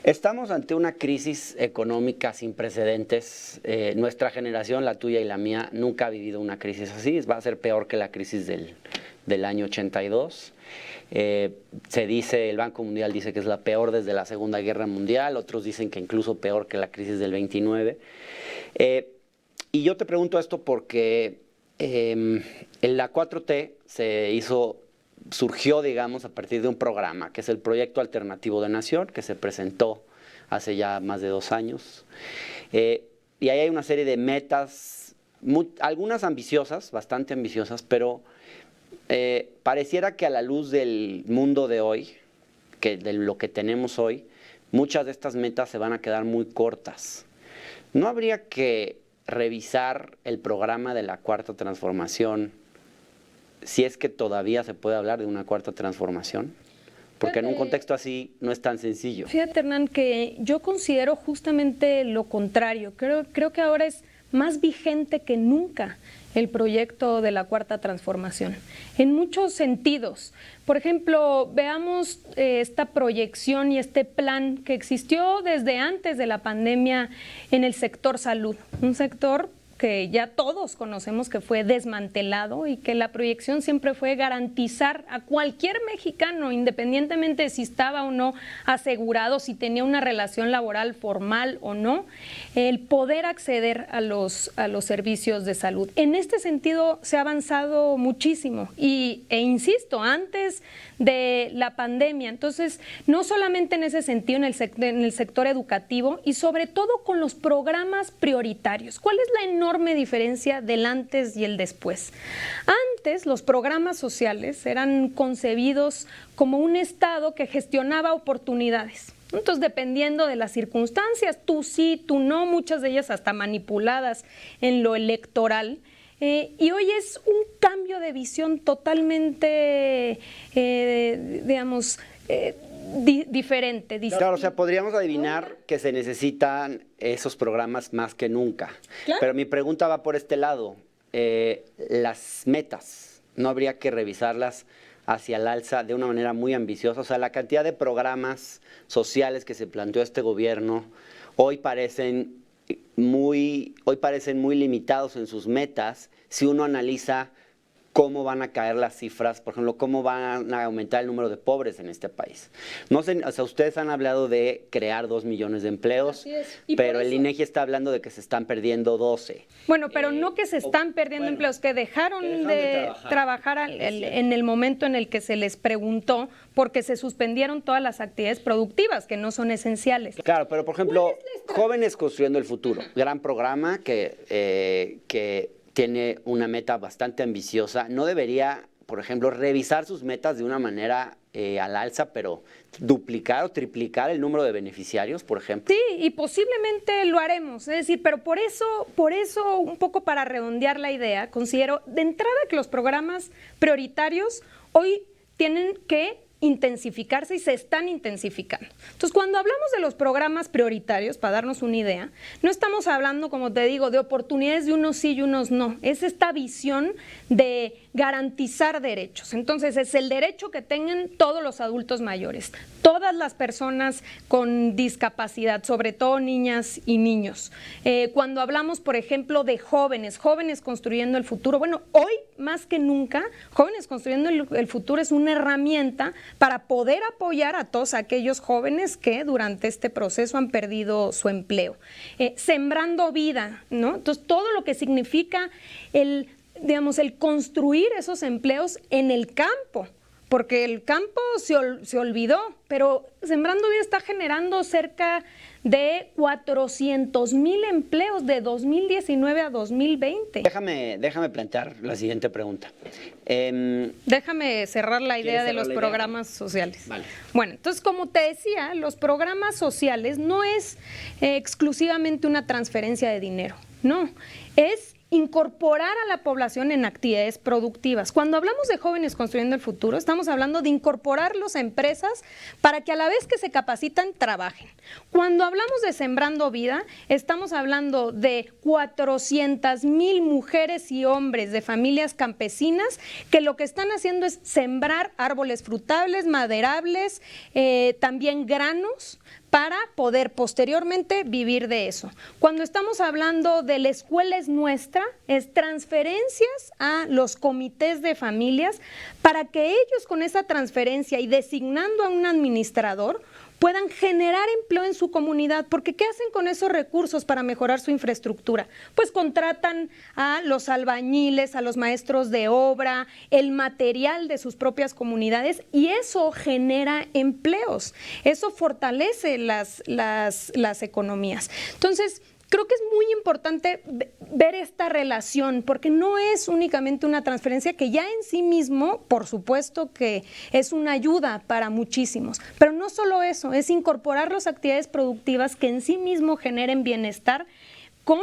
Estamos ante una crisis económica sin precedentes. Nuestra generación, la tuya y la mía, nunca ha vivido una crisis así. Va a ser peor que la crisis del año 82. Se dice, el Banco Mundial dice que es la peor desde la Segunda Guerra Mundial. Otros dicen que incluso peor que la crisis del 29. Y yo te pregunto esto porque en la 4T surgió, digamos, a partir de un programa, que es el Proyecto Alternativo de Nación, que se presentó hace ya más de 2 años. Y ahí hay una serie de metas, algunas ambiciosas, bastante ambiciosas, pero pareciera que a la luz del mundo de hoy, de lo que tenemos hoy, muchas de estas metas se van a quedar muy cortas. ¿No habría que revisar el programa de la Cuarta Transformación, si es que todavía se puede hablar de una cuarta transformación? Porque en un contexto así no es tan sencillo. Fíjate, Hernán, que yo considero justamente lo contrario. Creo que ahora es más vigente que nunca el proyecto de la Cuarta Transformación, en muchos sentidos. Por ejemplo, veamos esta proyección y este plan que existió desde antes de la pandemia en el sector salud, un sector que ya todos conocemos que fue desmantelado y que la proyección siempre fue garantizar a cualquier mexicano, independientemente de si estaba o no asegurado, si tenía una relación laboral formal o no, el poder acceder a los servicios de salud. En este sentido se ha avanzado muchísimo e insisto, antes de la pandemia. Entonces, no solamente en ese sentido, en el sector educativo y sobre todo con los programas prioritarios. ¿Cuál es la enorme diferencia del antes y el después? Antes, los programas sociales eran concebidos como un Estado que gestionaba oportunidades. Entonces, dependiendo de las circunstancias, tú sí, tú no, muchas de ellas hasta manipuladas en lo electoral. Y hoy es un cambio de visión totalmente, diferente. Claro, o sea, podríamos adivinar que se necesitan esos programas más que nunca. ¿Claro? Pero mi pregunta va por este lado. Las metas, ¿no habría que revisarlas hacia el alza de una manera muy ambiciosa? O sea, la cantidad de programas sociales que se planteó este gobierno hoy parecen muy limitados en sus metas si uno analiza cómo van a caer las cifras, por ejemplo, cómo van a aumentar el número de pobres en este país. No sé, o sea, ustedes han hablado de crear 2 millones de empleos, pero el INEGI está hablando de que se están perdiendo 12. Bueno, pero no que se están perdiendo empleos, que dejaron de trabajar en el momento en el que se les preguntó, porque se suspendieron todas las actividades productivas que no son esenciales. Claro, pero por ejemplo, Jóvenes Construyendo el Futuro, gran programa que tiene una meta bastante ambiciosa, no debería, por ejemplo, revisar sus metas de una manera al alza, pero duplicar o triplicar el número de beneficiarios, por ejemplo. Sí, y posiblemente lo haremos, es decir, pero por eso, un poco para redondear la idea, considero de entrada que los programas prioritarios hoy tienen que intensificarse y se están intensificando. Entonces, cuando hablamos de los programas prioritarios, para darnos una idea, no estamos hablando, como te digo, de oportunidades de unos sí y unos no. Es esta visión de garantizar derechos. Entonces, es el derecho que tengan todos los adultos mayores, todas las personas con discapacidad, sobre todo niñas y niños. Cuando hablamos, por ejemplo, de jóvenes construyendo el futuro, bueno, hoy más que nunca, Jóvenes Construyendo el Futuro es una herramienta para poder apoyar a todos aquellos jóvenes que durante este proceso han perdido su empleo. Sembrando vida, ¿no? Entonces, todo lo que significa el construir esos empleos en el campo, porque el campo se olvidó, pero Sembrando Vida está generando cerca de 400,000 empleos de 2019 a 2020. Déjame plantear la siguiente pregunta. Déjame cerrar la idea de los programas sociales. Vale. Bueno, entonces, como te decía, los programas sociales no es exclusivamente una transferencia de dinero, no, es incorporar a la población en actividades productivas. Cuando hablamos de Jóvenes Construyendo el Futuro, estamos hablando de incorporarlos a empresas para que a la vez que se capacitan, trabajen. Cuando hablamos de Sembrando Vida, estamos hablando de 400,000 mujeres y hombres de familias campesinas que lo que están haciendo es sembrar árboles frutables, maderables, también granos, para poder posteriormente vivir de eso. Cuando estamos hablando de la escuela es nuestra, es transferencias a los comités de familias para que ellos con esa transferencia y designando a un administrador puedan generar empleo en su comunidad, porque ¿qué hacen con esos recursos para mejorar su infraestructura? Pues contratan a los albañiles, a los maestros de obra, el material de sus propias comunidades y eso genera empleos, eso fortalece las economías. Entonces, creo que es muy importante ver esta relación, porque no es únicamente una transferencia que ya en sí mismo, por supuesto que es una ayuda para muchísimos, pero no solo eso, es incorporar las actividades productivas que en sí mismo generen bienestar con,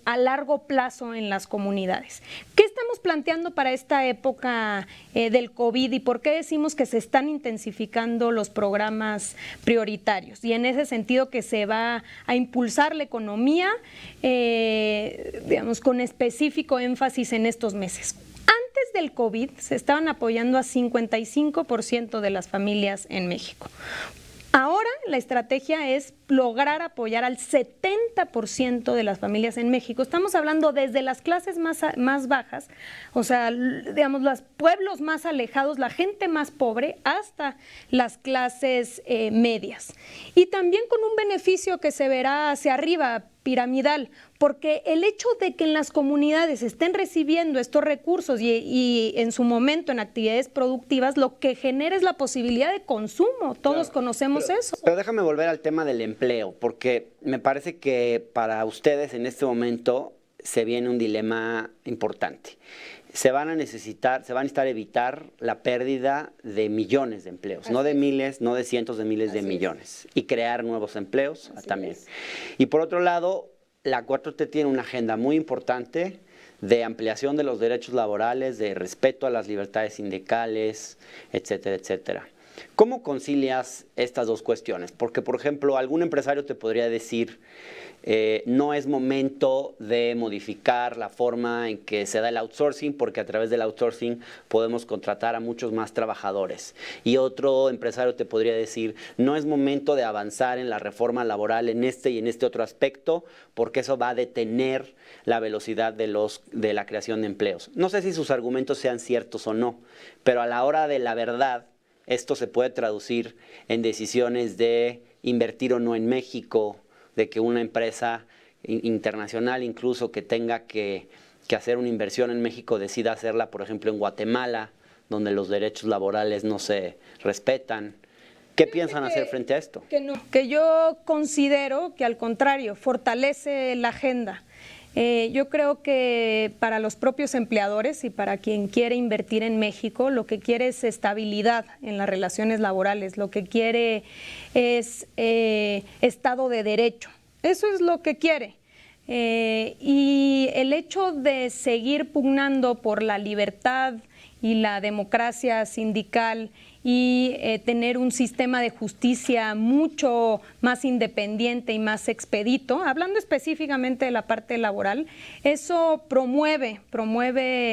a largo plazo en las comunidades. ¿Qué estamos planteando para esta época del COVID y por qué decimos que se están intensificando los programas prioritarios? Y en ese sentido que se va a impulsar la economía, con específico énfasis en estos meses. Antes del COVID se estaban apoyando a 55% de las familias en México. Ahora la estrategia es lograr apoyar al 70% de las familias en México. Estamos hablando desde las clases más bajas, o sea, los pueblos más alejados, la gente más pobre, hasta las clases medias. Y también con un beneficio que se verá hacia arriba, piramidal, porque el hecho de que en las comunidades estén recibiendo estos recursos y en su momento en actividades productivas, lo que genera es la posibilidad de consumo. Todos conocemos eso. Pero déjame volver al tema del empleo, porque me parece que para ustedes en este momento se viene un dilema importante. Se van a necesitar evitar la pérdida de millones de empleos, no de miles, no de cientos de miles de millones, y crear nuevos empleos también. Y por otro lado, la 4T tiene una agenda muy importante de ampliación de los derechos laborales, de respeto a las libertades sindicales, etcétera, etcétera. ¿Cómo concilias estas dos cuestiones? Porque, por ejemplo, algún empresario te podría decir, no es momento de modificar la forma en que se da el outsourcing, porque a través del outsourcing podemos contratar a muchos más trabajadores. Y otro empresario te podría decir, no es momento de avanzar en la reforma laboral en este y en este otro aspecto, porque eso va a detener la velocidad de la creación de empleos. No sé si sus argumentos sean ciertos o no, pero a la hora de la verdad, esto se puede traducir en decisiones de invertir o no en México, de que una empresa internacional incluso que tenga que hacer una inversión en México decida hacerla, por ejemplo, en Guatemala, donde los derechos laborales no se respetan. ¿Qué piensan hacer frente a esto? Que yo considero que al contrario, fortalece la agenda. Yo creo que para los propios empleadores y para quien quiere invertir en México, lo que quiere es estabilidad en las relaciones laborales, lo que quiere es Estado de Derecho. Eso es lo que quiere. Y el hecho de seguir pugnando por la libertad y la democracia sindical y tener un sistema de justicia mucho más independiente y más expedito, hablando específicamente de la parte laboral, eso promueve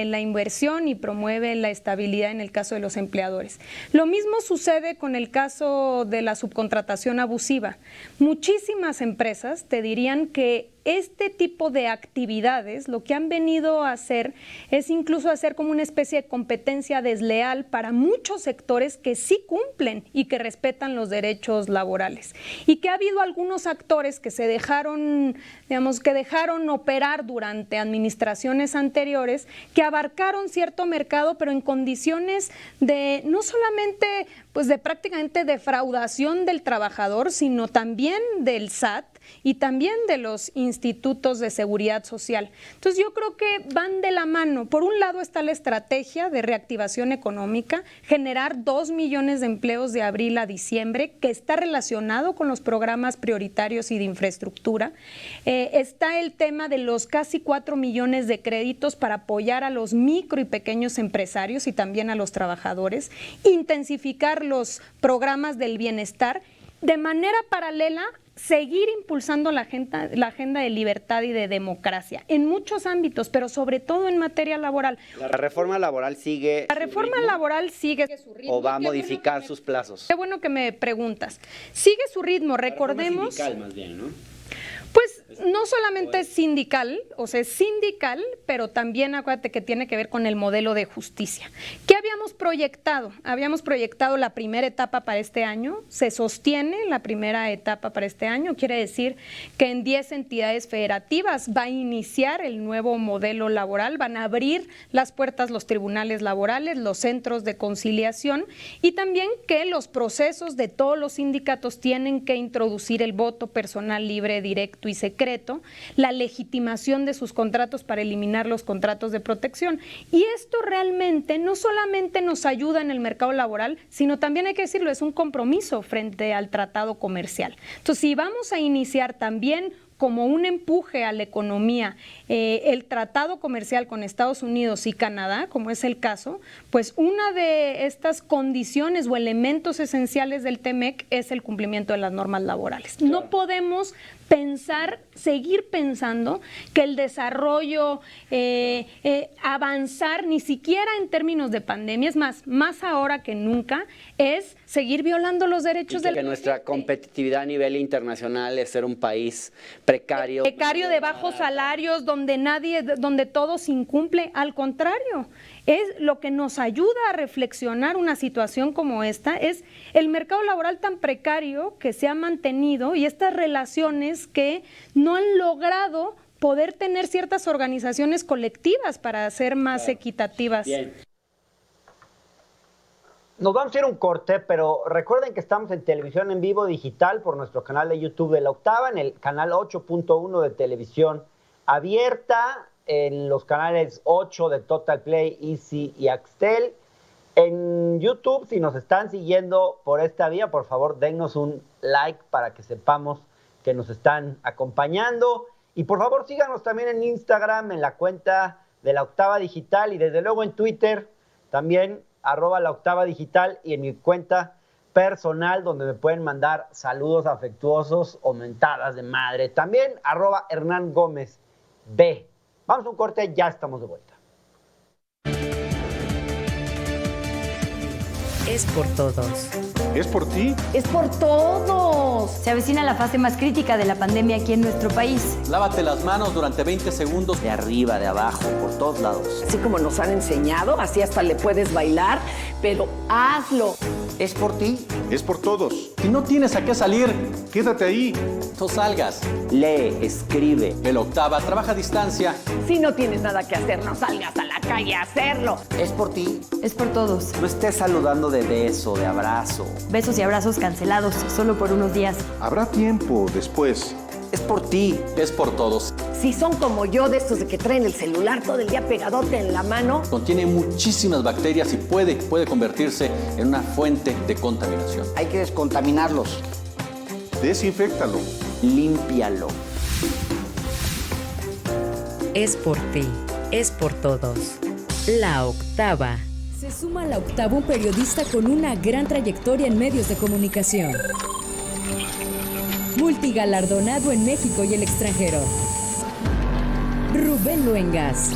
la inversión y promueve la estabilidad en el caso de los empleadores. Lo mismo sucede con el caso de la subcontratación abusiva. Muchísimas empresas te dirían que este tipo de actividades lo que han venido a hacer es incluso hacer como una especie de competencia desleal para muchos sectores que sí cumplen y que respetan los derechos laborales. Y que ha habido algunos actores que se dejaron, que dejaron operar durante administraciones anteriores, que abarcaron cierto mercado, pero en condiciones de no solamente de prácticamente defraudación del trabajador, sino también del SAT y también de los institutos de seguridad social. Entonces yo creo que van de la mano. Por un lado está la estrategia de reactivación económica, generar 2 millones de empleos de abril a diciembre, que está relacionado con los programas prioritarios y de infraestructura. Está el tema de los casi 4 millones de créditos para apoyar a los micro y pequeños empresarios y también a los trabajadores, intensificar los programas del bienestar, de manera paralela seguir impulsando la agenda de libertad y de democracia en muchos ámbitos, pero sobre todo en materia laboral. ¿La reforma laboral sigue? La reforma laboral sigue su ritmo. ¿O va a modificar sus plazos? Qué bueno que me preguntas. Sigue su ritmo, recordemos. La reforma sindical más bien, ¿no? Pues no solamente es sindical, es sindical, pero también acuérdate que tiene que ver con el modelo de justicia. ¿Qué habíamos proyectado? Habíamos proyectado la primera etapa para este año, se sostiene la primera etapa para este año, quiere decir que en 10 entidades federativas va a iniciar el nuevo modelo laboral, van a abrir las puertas los tribunales laborales, los centros de conciliación y también que los procesos de todos los sindicatos tienen que introducir el voto personal libre, directo y secreto, la legitimación de sus contratos para eliminar los contratos de protección. Y esto realmente no solamente nos ayuda en el mercado laboral, sino también hay que decirlo, es un compromiso frente al tratado comercial. Entonces, si vamos a iniciar también como un empuje a la economía, el tratado comercial con Estados Unidos y Canadá, como es el caso, pues una de estas condiciones o elementos esenciales del TEMEC es el cumplimiento de las normas laborales. Claro. No podemos seguir pensando que el desarrollo, avanzar ni siquiera en términos de pandemia, es más ahora que nunca, es seguir violando los derechos del que nuestra competitividad a nivel internacional es ser un país precario de bajos salarios, donde todo se incumple. Al contrario, es lo que nos ayuda a reflexionar una situación como esta, es el mercado laboral tan precario que se ha mantenido y estas relaciones que no han logrado poder tener ciertas organizaciones colectivas para ser más equitativas. Bien. Nos vamos a ir a un corte, pero recuerden que estamos en televisión en vivo digital por nuestro canal de YouTube de La Octava, en el canal 8.1 de televisión abierta, en los canales 8 de Total Play, Easy y Axtel. En YouTube, si nos están siguiendo por esta vía, por favor, dennos un like para que sepamos que nos están acompañando. Y por favor, síganos también en Instagram, en la cuenta de La Octava Digital y desde luego en Twitter, también @La Octava Digital y en mi cuenta personal donde me pueden mandar saludos afectuosos o mentadas de madre. También @Hernán Gómez B. Vamos a un corte, ya estamos de vuelta. Es por todos. ¿Es por ti? Es por todos. Se avecina la fase más crítica de la pandemia aquí en nuestro país. Lávate las manos durante 20 segundos. De arriba, de abajo, por todos lados. Así como nos han enseñado, así hasta le puedes bailar, pero hazlo. Es por ti. Es por todos. Si no tienes a qué salir, Quédate ahí. no salgas. Lee, escribe. El Octava trabaja a distancia. Si no tienes nada que hacer, no salgas a la calle a hacerlo. Es por ti. Es por todos. No estés saludando de beso, de abrazo. Besos y abrazos cancelados solo por unos días. Habrá tiempo después. Es por ti. Es por todos. Si son como yo, de estos de que traen el celular todo el día pegadote en la mano, Contiene muchísimas bacterias y puede convertirse en una fuente de contaminación. Hay que descontaminarlos. Desinféctalo. Límpialo. Es por ti. Es por todos. La Octava. Se suma a La Octava un periodista con una gran trayectoria en medios de comunicación. Multigalardonado en México y el extranjero. Rubén Luengas.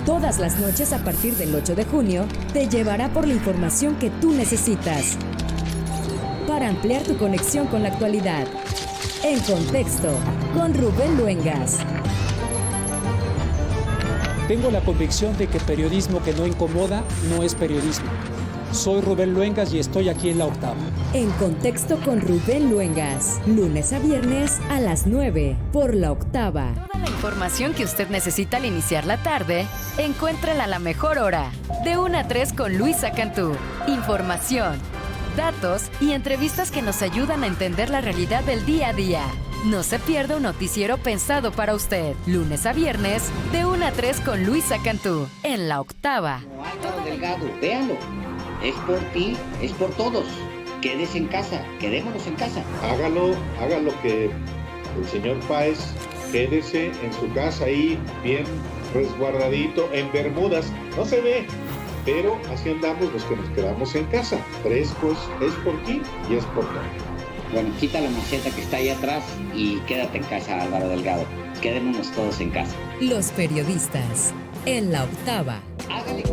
Todas las noches a partir del 8 de junio te llevará por la información que tú necesitas para ampliar tu conexión con la actualidad. En Contexto, con Rubén Luengas. Tengo la convicción de que periodismo que no incomoda no es periodismo. Soy Rubén Luengas y estoy aquí en La Octava. En Contexto con Rubén Luengas, lunes a viernes a las 9 por La Octava. Toda la información que usted necesita al iniciar la tarde, encuéntrala a la mejor hora, de 1 a 3 con Luisa Cantú. Información, datos y entrevistas que nos ayudan a entender la realidad del día a día. No se pierda un noticiero pensado para usted, lunes a viernes, de 1 a 3 con Luisa Cantú, en La Octava. Álvaro Delgado, véalo. Es por ti, es por todos. Quédese en casa, quedémonos en casa. Hágalo que el señor Páez, quédese en su casa ahí, bien resguardadito, en bermudas. No se ve, pero así andamos los que nos quedamos en casa. Frescos, es por ti y es por todo. Bueno, quita la maceta que está ahí atrás y quédate en casa, Álvaro Delgado. Quedémonos todos en casa. Los periodistas, en La Octava. Hágale.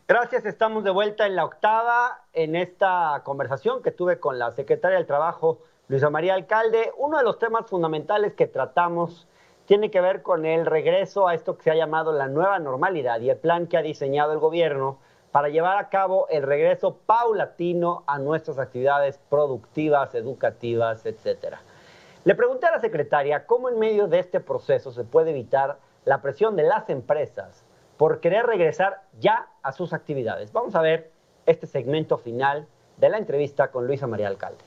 Gracias, estamos de vuelta en La Octava, en esta conversación que tuve con la secretaria del Trabajo, Luisa María Alcalde. Uno de los temas fundamentales que tratamos tiene que ver con el regreso a esto que se ha llamado la nueva normalidad y el plan que ha diseñado el gobierno para llevar a cabo el regreso paulatino a nuestras actividades productivas, educativas, etcétera. Le pregunté a la secretaria cómo en medio de este proceso se puede evitar la presión de las empresas por querer regresar ya a sus actividades. Vamos a ver este segmento final de la entrevista con Luisa María Alcalde.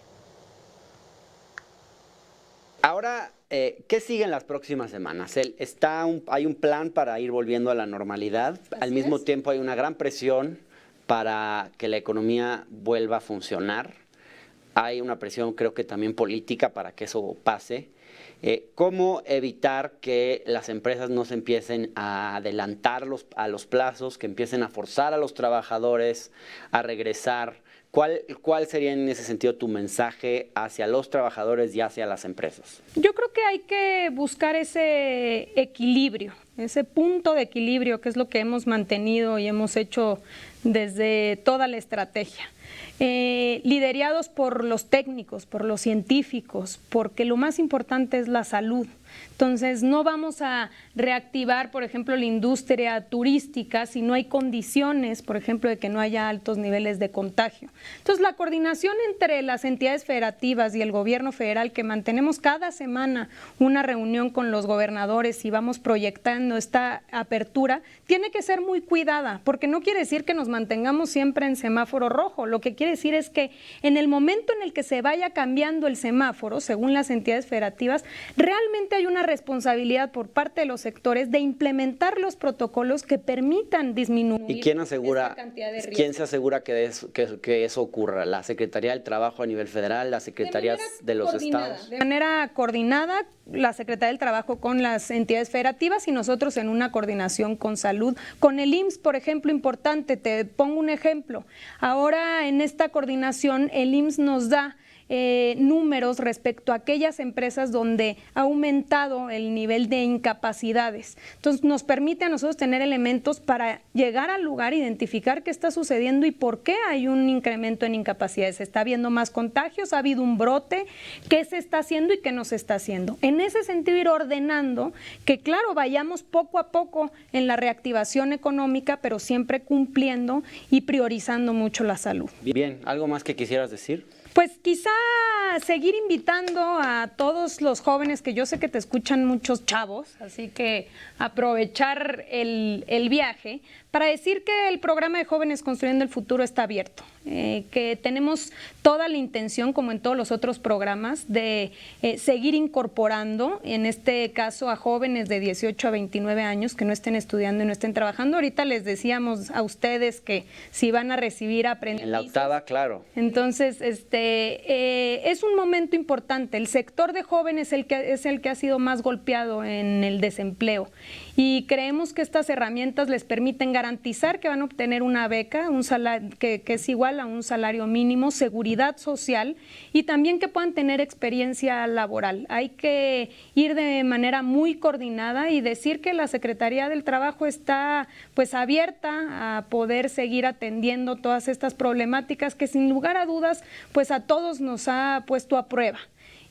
Ahora, ¿qué sigue en las próximas semanas? Hay un plan para ir volviendo a la normalidad. Al mismo tiempo hay una gran presión para que la economía vuelva a funcionar. Hay una presión, creo que también política, para que eso pase. ¿Cómo evitar que las empresas no se empiecen a adelantar a los plazos, que empiecen a forzar a los trabajadores a regresar? ¿Cuál sería en ese sentido tu mensaje hacia los trabajadores y hacia las empresas? Yo creo que hay que buscar ese equilibrio, ese punto de equilibrio que es lo que hemos mantenido y hemos hecho desde toda la estrategia. Liderados por los técnicos, por los científicos, porque lo más importante es la salud. Entonces, no vamos a reactivar, por ejemplo, la industria turística si no hay condiciones, por ejemplo, de que no haya altos niveles de contagio. Entonces, la coordinación entre las entidades federativas y el gobierno federal, que mantenemos cada semana una reunión con los gobernadores y vamos proyectando esta apertura, tiene que ser muy cuidada, porque no quiere decir que nos mantengamos siempre en semáforo rojo. Lo que quiere decir es que en el momento en el que se vaya cambiando el semáforo, según las entidades federativas, realmente hay una responsabilidad por parte de los sectores de implementar los protocolos que permitan disminuir. ¿Y quién asegura, esta cantidad de riesgos? quién se asegura que eso ocurra? ¿La Secretaría del Trabajo a nivel federal, las secretarías de los estados? De manera coordinada, la Secretaría del Trabajo con las entidades federativas y nosotros en una coordinación con salud. Con el IMSS, por ejemplo, importante, te pongo un ejemplo. Ahora en esta coordinación el IMSS nos da números respecto a aquellas empresas donde ha aumentado el nivel de incapacidades. Entonces nos permite a nosotros tener elementos para llegar al lugar, identificar qué está sucediendo y por qué hay un incremento en incapacidades. ¿Está habiendo más contagios? ¿Ha habido un brote? ¿Qué se está haciendo y qué no se está haciendo? En ese sentido, ir ordenando que, claro, vayamos poco a poco en la reactivación económica, pero siempre cumpliendo y priorizando mucho la salud. Bien, ¿algo más que quisieras decir? Pues quizá seguir invitando a todos los jóvenes, que yo sé que te escuchan muchos chavos, así que aprovechar el viaje para decir que el programa de Jóvenes Construyendo el Futuro está abierto, que tenemos toda la intención, como en todos los otros programas, de seguir incorporando, en este caso a jóvenes de 18 a 29 años que no estén estudiando y no estén trabajando. Ahorita les decíamos a ustedes que si van a recibir aprendizajes. En la octava, claro. Entonces, es un momento importante. El sector de jóvenes es el que ha sido más golpeado en el desempleo y creemos que estas herramientas les permiten garantizar que van a obtener una beca, un salario que es igual a un salario mínimo, seguridad social y también que puedan tener experiencia laboral. Hay que ir de manera muy coordinada y decir que la Secretaría del Trabajo está pues abierta a poder seguir atendiendo todas estas problemáticas que sin lugar a dudas pues a todos nos ha puesto a prueba.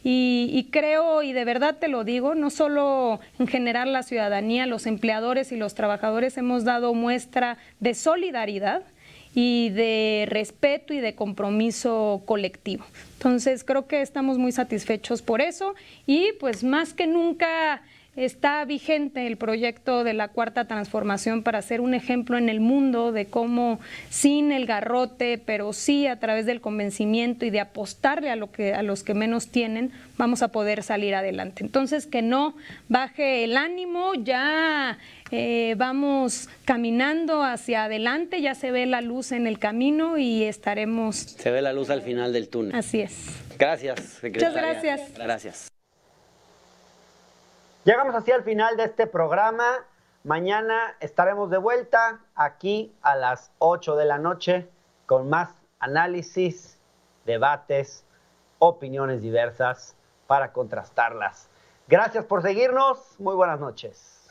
Y creo, y de verdad te lo digo, no solo en general la ciudadanía, los empleadores y los trabajadores hemos dado muestra de solidaridad y de respeto y de compromiso colectivo. Entonces creo que estamos muy satisfechos por eso y pues más que nunca está vigente el proyecto de la Cuarta Transformación para ser un ejemplo en el mundo de cómo sin el garrote, pero sí a través del convencimiento y de apostarle a los que menos tienen, vamos a poder salir adelante. Entonces que no baje el ánimo, ya vamos caminando hacia adelante, ya se ve la luz en el camino y estaremos... Se ve la luz al final del túnel. Así es. Gracias, secretaria. Muchas gracias. Gracias. Llegamos así al final de este programa. Mañana estaremos de vuelta aquí a las 8 de la noche con más análisis, debates, opiniones diversas para contrastarlas. Gracias por seguirnos. Muy buenas noches.